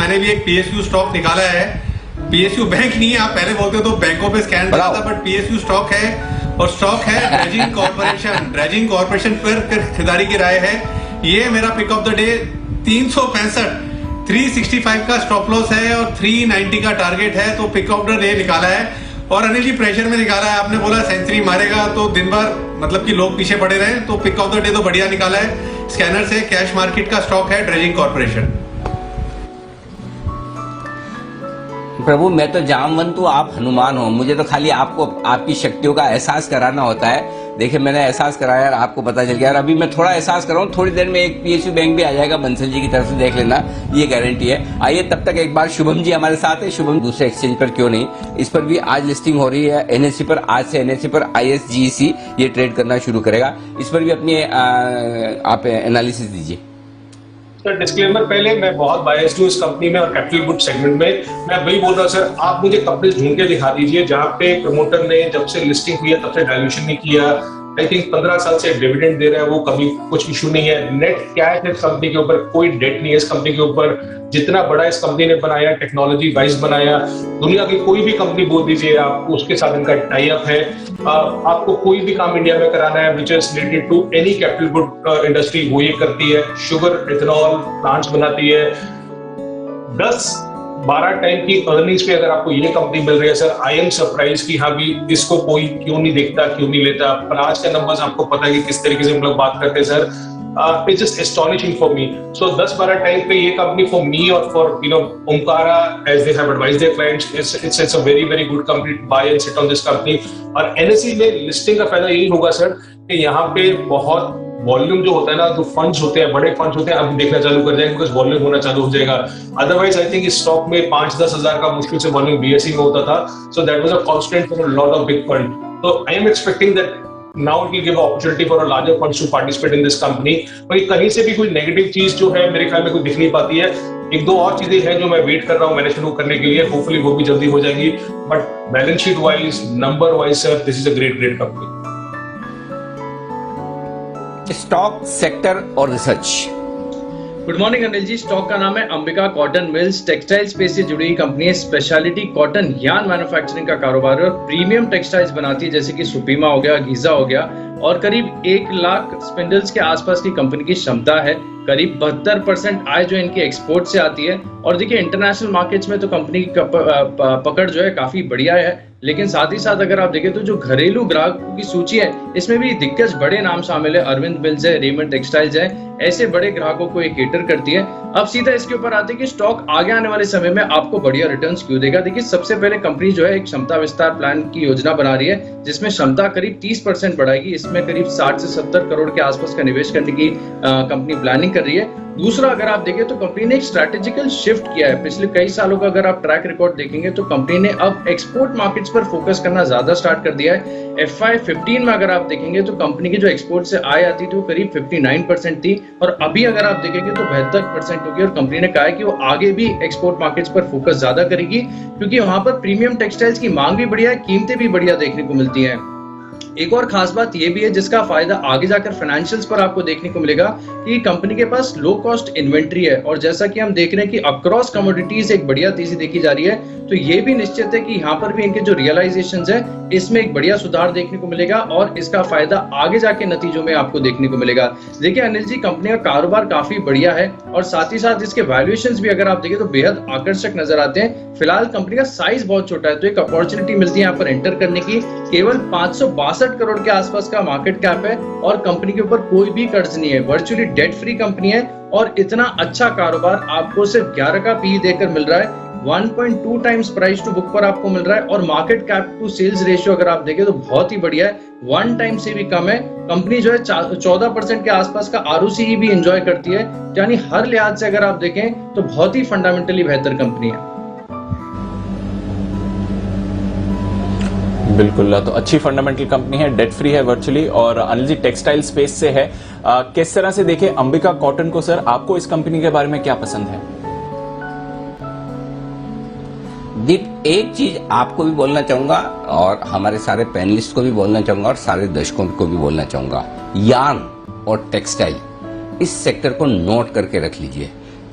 मैंने भी एक PSU स्टॉक निकाला है। PSU बैंक नहीं है, आप पहले बोलते हो तो बैंकों पे स्कैन करा था, बट PSU स्टॉक है और स्टॉक है ड्रेजिंग कॉर्पोरेशन। ड्रेजिंग कॉर्पोरेशन पर खरीदारी की राय है। ये मेरा पिक ऑफ द डे 365, 365 का स्टॉप लॉस है और 390 का टारगेट है, तो पिक ऑफ द डे निकाला है। और अनिल जी प्रेशर में निकाला है, आपने बोला सेंचुरी मारेगा तो दिन भर मतलब कि लोग पीछे पड़े रहे, तो पिक ऑफ द डे तो बढ़िया निकाला है। स्कैनर से कैश मार्केट का स्टॉक है ड्रेजिंग कॉर्पोरेशन। प्रभु मैं तो जामवंत हूँ, आप हनुमान हो, मुझे तो खाली आपको आपकी शक्तियों का एहसास कराना होता है। देखिए मैंने एहसास कराया यार, आपको पता चल गया यार। अभी मैं थोड़ा एहसास कर रहा हूँ, थोड़ी देर में एक PSU बैंक भी आ जाएगा बंसल जी की तरफ से, देख लेना, ये गारंटी है। आइए तब तक एक बार शुभम जी हमारे साथ है। शुभम दूसरे एक्सचेंज पर क्यों नहीं, इस पर भी आज लिस्टिंग हो रही है NSE पर। आज से NSE पर ISGC ये ट्रेड करना शुरू करेगा, इस पर भी अपनी आप एनालिसिस दीजिए। सर डिस्क्लेमर, पहले मैं बहुत बायस्ड हूँ इस कंपनी में और कैपिटल गुड सेगमेंट में। मैं वही बोल रहा हूँ सर, आप मुझे कंपनी ढूंढ के दिखा दीजिए जहाँ पे प्रमोटर ने जब से लिस्टिंग हुई है तब से डायल्यूशन नहीं किया। आई थिंक 15 साल से डिविडेंड दे रहा है वो, कभी कुछ इशू नहीं है। नेट कैश है इस कंपनी के ऊपर, कोई डेट नहीं है इस कंपनी के ऊपर। जितना बड़ा इस कंपनी ने बनाया, टेक्नोलॉजी वाइज बनाया, दुनिया की कोई भी कंपनी बोल दीजिए आप, उसके साथ इनका टाई अप है। आपको कोई भी काम इंडिया में कराना है which is related to any capital good industry, वो ये करती है। शुगर इथेनॉल प्लांट्स बनाती है। 10-12 टाइम की अर्निंग्स पे अगर आपको ये कंपनी मिल रही है सर, आई एम सरप्राइज कि हाँ भी इसको कोई क्यों नहीं देखता, क्यों नहीं लेता। पर आज का नंबर्स आपको पता है कि किस तरीके से हम लोग बात करते हैं sir. It's just astonishing for me. So 10-12 time पे ये कंपनी for me और for Omkara as they have advised their clients, it's a very very good company to buy and sit on this company. और NSE में listing का फायदा यही होगा sir कि यहाँ पे बहुत वॉल्यूम जो होता है ना, जो फंड्स होते हैं, बड़े फंड्स होते हैं, अब देखना चालू कर जाएंगे बिकॉज वॉल्यूम होना चालू हो जाएगा। अदरवाइज आई थिंक इस स्टॉक में 5-10 हजार का मुश्किल से वॉल्यूम BSE में होता था। So that was a constant for a lot of big fund. तो I am expecting that now it will give an opportunity for a larger funds to participate in this company। भाई कहीं से भी कोई negative चीज जो है मेरे ख्याल में कोई दिख नहीं पाती है। एक दो और चीजें हैं जो मैं वेट कर रहा हूँ मैंने शुरू करने के लिए, होपफुली वो भी जल्दी हो जाएंगी। But balance sheet wise, number wise sir, this is a great company. Stock, sector और research. Good morning Anil ji. Stock का नाम है Ambika cotton mills. Textile space से जुड़ी हुई कंपनी है। स्पेशलिटी कॉटन यार्न मैन्युफैक्चरिंग का कारोबार है और प्रीमियम टेक्सटाइल्स बनाती है, जैसे कि सुपीमा हो गया, गीजा हो गया। और करीब 1 लाख स्पिंडल्स के आसपास की कंपनी की क्षमता है। करीब 72% आय जो इनकी एक्सपोर्ट से आती है। और देखिए इंटरनेशनल मार्केट्स में तो कंपनी की पकड़ जो है काफी बढ़िया है, लेकिन साथ ही साथ अगर आप देखें तो जो घरेलू ग्राहकों की सूची है इसमें भी दिग्गज बड़े नाम शामिल है। अरविंद मिल्स है, रेमंड टेक्सटाइल्स है, ऐसे बड़े ग्राहकों को ये केटर करती है। अब सीधा इसके ऊपर आते हैं कि स्टॉक आगे आने वाले समय में आपको बढ़िया रिटर्न्स क्यों देगा। देखिए सबसे पहले कंपनी जो है एक क्षमता विस्तार प्लान की योजना बना रही है, जिसमें क्षमता करीब 30% बढ़ाएगी। इसमें करीब 60 से 70 करोड़ के आसपास का निवेश करने की कंपनी प्लानिंग कर रही है। दूसरा, अगर आप देखें तो कंपनी ने एक स्ट्रैटेजिकल शिफ्ट किया है। पिछले कई सालों का अगर आप ट्रैक रिकॉर्ड देखेंगे तो कंपनी ने अब एक्सपोर्ट मार्केट्स पर फोकस करना ज्यादा स्टार्ट कर दिया है। FY15 में अगर आप देखेंगे तो कंपनी की जो एक्सपोर्ट से आय आती थी वो करीब 59% थी, और अभी अगर आप देखेंगे तो 72% होगी। और कंपनी ने कहा है कि वो आगे भी एक्सपोर्ट मार्केट्स पर फोकस ज्यादा करेगी, क्योंकि वहां पर प्रीमियम टेक्सटाइल्स की मांग भी बढ़िया है, कीमतें भी बढ़िया देखने को मिलती है। एक और खास बात यह भी है जिसका फायदा आगे जाकर फाइनेंशियल्स पर आपको देखने को मिलेगा कि कंपनी के पास लो कॉस्ट इन्वेंट्री है। और जैसा कि हम देख रहे हैं कि अक्रॉस कमोडिटीज एक बढ़िया तेजी देखी जा रही है, तो ये भी निश्चित है कि यहाँ पर भी इनके जो रियलाइजेशंस है इसमें एक बढ़िया सुधार देखने को मिलेगा और इसका फायदा आगे जाके नतीजों में आपको देखने को मिलेगा। देखिए अनिल जी, कंपनी का कारोबार काफी बढ़िया है और साथ ही साथ इसके वैल्यूएशंस भी अगर आप देखें तो बेहद आकर्षक नजर आते हैं। फिलहाल कंपनी का साइज बहुत छोटा है, तो एक अपॉर्चुनिटी मिलती है यहाँ पर एंटर करने की। केवल 562 करोड़ के आसपास का मार्केट कैप है और कंपनी के ऊपर कोई भी कर्ज नहीं है, वर्चुअली डेट फ्री कंपनी है। और इतना अच्छा कारोबार आपको सिर्फ 11 का पी देकर मिल रहा है, 1.2 टाइम्स प्राइस टू बुक पर आपको मिल रहा है। और market cap to sales ratio अगर आप देखें तो बहुत ही बढ़िया है, 1 टाइम से भी कम है। कंपनी जो है 14% के आसपास का ROCE भी एंजॉय करती है, यानी हर लिहाज से अगर आप देखें तो बहुत ही फंडामेंटली बेहतर कंपनी है। बिल्कुल, तो अच्छी फंडामेंटल कंपनी है, डेट फ्री है वर्चुअली, और अनिल जी टेक्सटाइल स्पेस से है। किस तरह से देखें अंबिका कॉटन को सर, आपको इस कंपनी के बारे में क्या पसंद है? दीप, एक चीज आपको भी बोलना चाहूंगा और हमारे सारे पैनलिस्ट को भी बोलना चाहूंगा और सारे दर्शकों को भी बोलना चाहूंगा, यार्न और टेक्सटाइल इस सेक्टर को नोट करके रख लीजिए।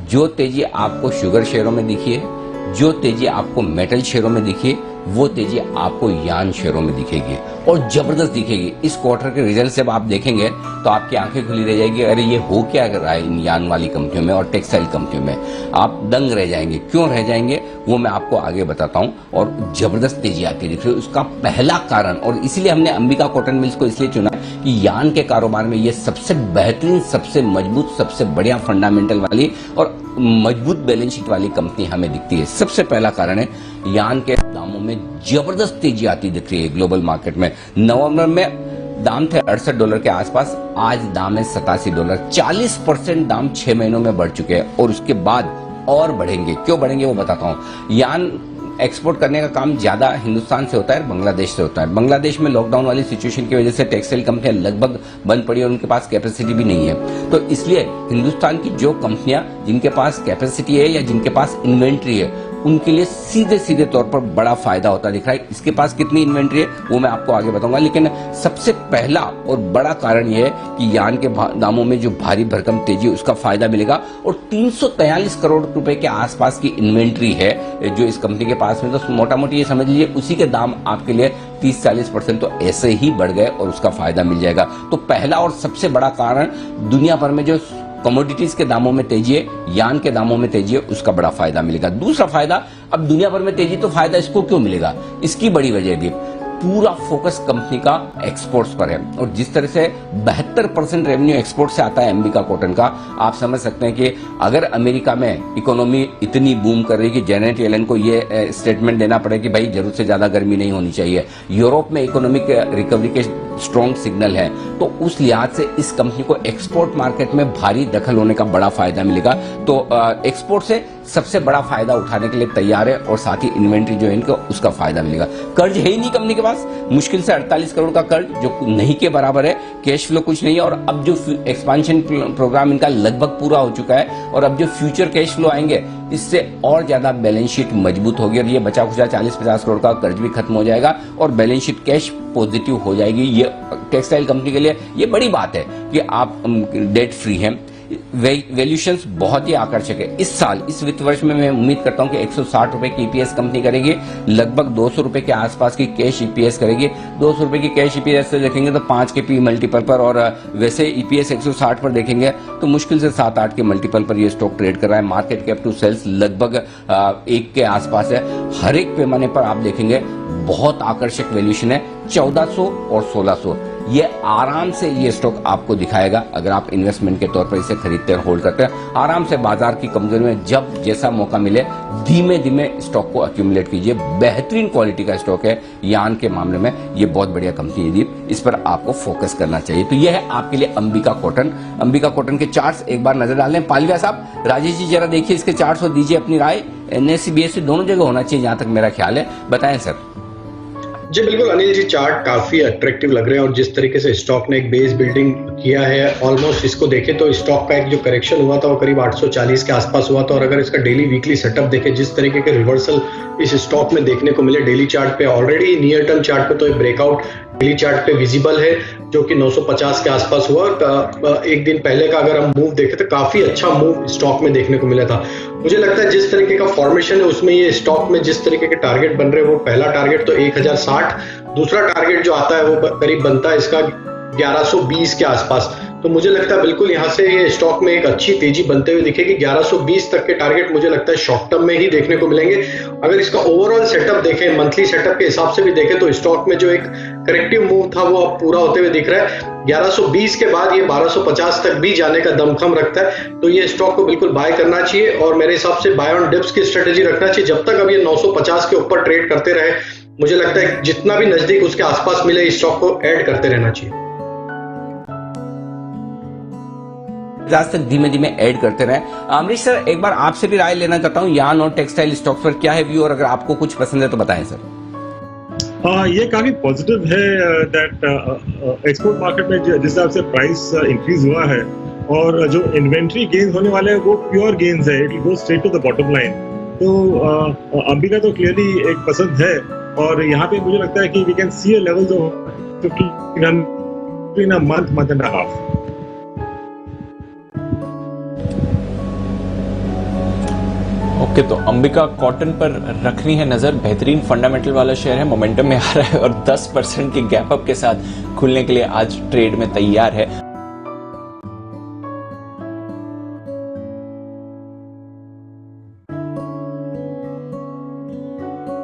जो तेजी आपको शुगर शेयरों में दिखी है, जो तेजी आपको मेटल शेयरों में दिखी है, वो तेजी आपको यान शेयरों में दिखेगी और जबरदस्त दिखेगी। इस क्वार्टर के रिजल्ट जब आप देखेंगे तो आपकी आंखें खुली रह जाएगी, अरे ये हो क्या कर रहा है इन यान वाली कंपनियों में और टेक्सटाइल कंपनियों में। आप दंग रह जाएंगे। क्यों रह जाएंगे वो मैं आपको आगे बताता हूं। और जबरदस्त तेजी आती है उसका पहला कारण, और इसलिए हमने अंबिका कॉटन मिल्स को इसलिए चुना कि यान के कारोबार में ये सबसे बेहतरीन, सबसे मजबूत, सबसे बढ़िया फंडामेंटल वाली और मजबूत बैलेंस शीट वाली कंपनी हमें दिखती है। सबसे पहला कारण है यान के दामों में जबरदस्त तेजी आती दिख रही है ग्लोबल मार्केट में। नवंबर में दाम थे $68 के आसपास, आज दाम है $87। 40% दाम 6 महीनों में बढ़ चुके हैं और उसके बाद और बढ़ेंगे। क्यों बढ़ेंगे वो बताता हूं। यान एक्सपोर्ट करने का काम ज्यादा हिंदुस्तान से होता है, बांग्लादेश से होता है। बांग्लादेश में लॉकडाउन वाली सिचुएशन की वजह से टेक्सटाइल कंपनियां लगभग बंद पड़ी और उनके पास कैपेसिटी भी नहीं है। तो इसलिए हिंदुस्तान की जो कंपनियां जिनके पास कैपेसिटी है या जिनके पास इन्वेंट्री है, उनके लिए सीधे सीधे तौर पर बड़ा फायदा होता दिख रहा है। इसके पास कितनी इन्वेंट्री है वो मैं आपको आगे बताऊंगा, लेकिन सबसे पहला और बड़ा कारण यह है कि यान के दामों में जो भारी भरकम तेजी उसका फायदा मिलेगा। और 343 करोड़ रुपए के आसपास की इन्वेंट्री है जो इस कंपनी के पास में, तो मोटा मोटी ये समझ लीजिए उसी के दाम आपके लिए 30-40% तो ऐसे ही बढ़ गए और उसका फायदा मिल जाएगा। तो पहला और सबसे बड़ा कारण दुनिया भर में जो कमोडिटीज के दामों में तेजी है, यान के दामों में तेजी है, उसका बड़ा फायदा मिलेगा। दूसरा फायदा, अब दुनिया भर में तेजी तो फायदा इसको क्यों मिलेगा, इसकी बड़ी वजह भी पूरा फोकस कंपनी का एक्सपोर्ट्स पर है। और जिस तरह से 72% रेवेन्यू एक्सपोर्ट से आता है अंबिका कॉटन का, आप समझ सकते हैं कि अगर अमेरिका में इकोनॉमी इतनी बूम कर रही है कि जेनेट येलन को ये स्टेटमेंट देना पड़े कि भाई जरूरत से ज्यादा गर्मी नहीं होनी चाहिए, यूरोप में इकोनॉमिक रिकवरी के स्ट्रॉन्ग सिग्नल है, तो उस लिहाज से इस कंपनी को एक्सपोर्ट मार्केट में भारी दखल होने का बड़ा फायदा मिलेगा। तो एक्सपोर्ट से सबसे बड़ा फायदा उठाने के लिए तैयार है और साथ ही इन्वेंट्री जो है इनको उसका फायदा मिलेगा। कर्ज है ही नहीं कंपनी के पास, मुश्किल से 48 करोड़ का कर्ज जो नहीं के बराबर है, कैश फ्लो कुछ नहीं है। और अब जो एक्सपांशन प्रोग्राम इनका लगभग पूरा हो चुका है और अब जो फ्यूचर कैश फ्लो आएंगे इससे और ज्यादा बैलेंस शीट मजबूत होगी और ये बचा खुचा 40-50 करोड़ का कर्ज भी खत्म हो जाएगा और बैलेंस शीट कैश पॉजिटिव हो जाएगी। ये टेक्सटाइल कंपनी के लिए ये बड़ी बात है कि आप डेट फ्री हैं। वैल्यूशंस बहुत ही आकर्षक है। इस साल इस वित्त वर्ष में मैं उम्मीद करता हूं कि 160 रुपए की ईपीएस कंपनी करेगी, लगभग 200 रुपए के आसपास की कैश ईपीएस करेगी। 200 रुपए की कैश ईपीएस से देखेंगे तो 5 के पी मल्टीपल पर, और वैसे ईपीएस 160 पर देखेंगे तो मुश्किल से 7-8 के मल्टीपल पर ये स्टॉक ट्रेड कर रहा है। मार्केट कैप टू सेल्स लगभग 1 के आसपास है। हर एक पैमाने पर आप देखेंगे बहुत आकर्षक वैल्यूशन है, 1400 और 1600। ये आराम से ये स्टॉक आपको दिखाएगा अगर आप इन्वेस्टमेंट के तौर पर इसे खरीदते हैं, होल्ड करते हैं। आराम से बाजार की कमजोरी में जब जैसा मौका मिले धीमे धीमे स्टॉक को अक्यूमुलेट कीजिए। बेहतरीन क्वालिटी का स्टॉक है यान के मामले में, ये बहुत बढ़िया कंपनी है दीप, इस पर आपको फोकस करना चाहिए। तो ये है आपके लिए अंबिका कॉटन। अंबिका कॉटन के चार्ट्स एक बार नजर डालें। पालिया साहब, राजेश जी जरा देखिए इसके चार्ट्स और दीजिए अपनी राय। एनएससी बीएससी दोनों जगह होना चाहिए जहां तक मेरा ख्याल है, बताएं सर। जी बिल्कुल अनिल जी, चार्ट काफी अट्रैक्टिव लग रहे हैं और जिस तरीके से स्टॉक ने एक बेस बिल्डिंग किया है, ऑलमोस्ट इसको देखें तो स्टॉक का एक जो करेक्शन हुआ था वो करीब 840 के आसपास हुआ था। और अगर इसका डेली वीकली सेटअप देखें, जिस तरीके के रिवर्सल इस स्टॉक में देखने को मिले डेली चार्ट पे, ऑलरेडी नियर टर्म चार्ट पे तो एक ब्रेकआउट डेली चार्ट पे विजिबल है जो कि 950 के आसपास हुआ। एक दिन पहले का अगर हम मूव देखें तो काफी अच्छा मूव स्टॉक में देखने को मिला था। मुझे लगता है जिस तरीके का फॉर्मेशन है उसमें ये स्टॉक में जिस तरीके के टारगेट बन रहे हैं, वो पहला टारगेट तो 1060, दूसरा टारगेट जो आता है वो करीब बनता है इसका 1120 के आसपास। तो मुझे लगता है बिल्कुल यहाँ से ये स्टॉक में एक अच्छी तेजी बनते हुए दिखेगी। 1120 तक के टारगेट मुझे लगता है शॉर्ट टर्म में ही देखने को मिलेंगे। अगर इसका ओवरऑल सेटअप देखें, मंथली सेटअप के हिसाब से भी देखें तो स्टॉक में जो एक करेक्टिव मूव था वो अब पूरा होते हुए दिख रहा है। 1120 के बाद ये 1250 तक भी जाने का दमखम रखता है, तो ये स्टॉक को बिल्कुल बाय करना चाहिए और मेरे हिसाब से बाय ऑन डिप्स की स्ट्रेटेजी रखना चाहिए। जब तक अब ये 950 के ऊपर ट्रेड करते रहे, मुझे लगता है जितना भी नजदीक उसके आसपास मिले इस स्टॉक को ऐड करते रहना चाहिए। तक धीमे धीमे ऐड करते रहे। अमरीश सर, एक बार आपसे भी राय लेना चाहता हूं, यान और टेक्सटाइल स्टॉक्स पर क्या है व्यू, और अगर आपको कुछ पसंद है तो बताएं सर। ये काफी पॉजिटिव है दैट एक्सपोर्ट मार्केट में जिस हिसाब से प्राइस इंक्रीज हुआ है और जो इन्वेंट्री गेन्स होने वाले हैं वो प्योर गेन्स है, it will go straight to the bottom line. तो अंबिका तो क्लियरली एक पसंद है और यहाँ पे मुझे लगता है कि we can see a levels of 15 in a month and a half. Okay, तो अंबिका कॉटन पर रखनी है नजर। बेहतरीन फंडामेंटल वाला शेयर है, मोमेंटम में आ रहा है और 10% के गैप अप के साथ खुलने के लिए आज ट्रेड में तैयार है।